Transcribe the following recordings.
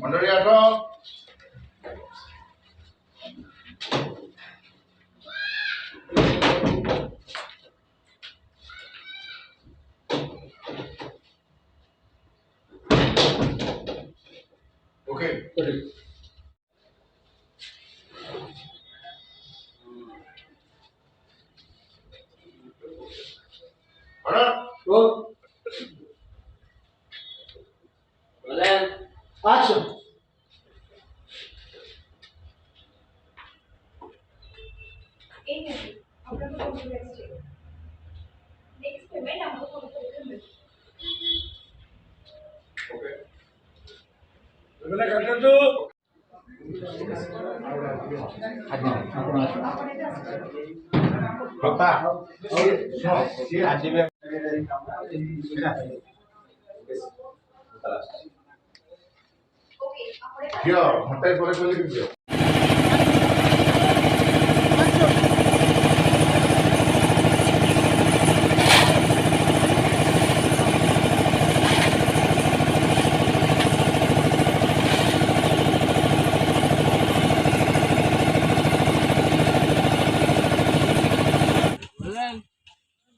मंडळी आठवा okay Action. Next payment हमको कौन सा देंगे? Okay Bagaimana kata tu? Bapak, ଆସିବେ Okay, આપણે ଝିଅ ଘଣ୍ଟାଏ ପରେ କହିଲେ କି ଝିଅ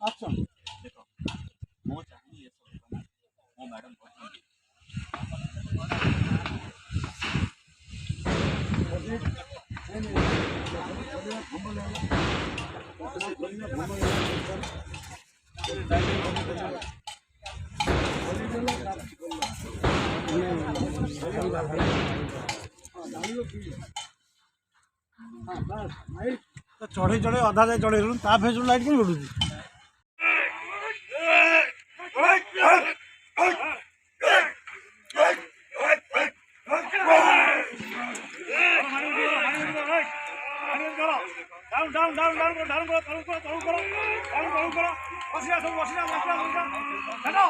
Action. ମୁଁ ଚାହିଁନି ଏସବୁ ମୋ ମ୍ୟାଡ଼ାମ୍ କହିଛନ୍ତି चढ़े चढ़े अधा जाए चढ़ेलु ता फेस लाइट क्यों उड़ुची डाउन डाउन डाउन डाउन करो डाउन करो डाउन करो डाउन करो डाउन करो करो बसिया सब बसिया चलो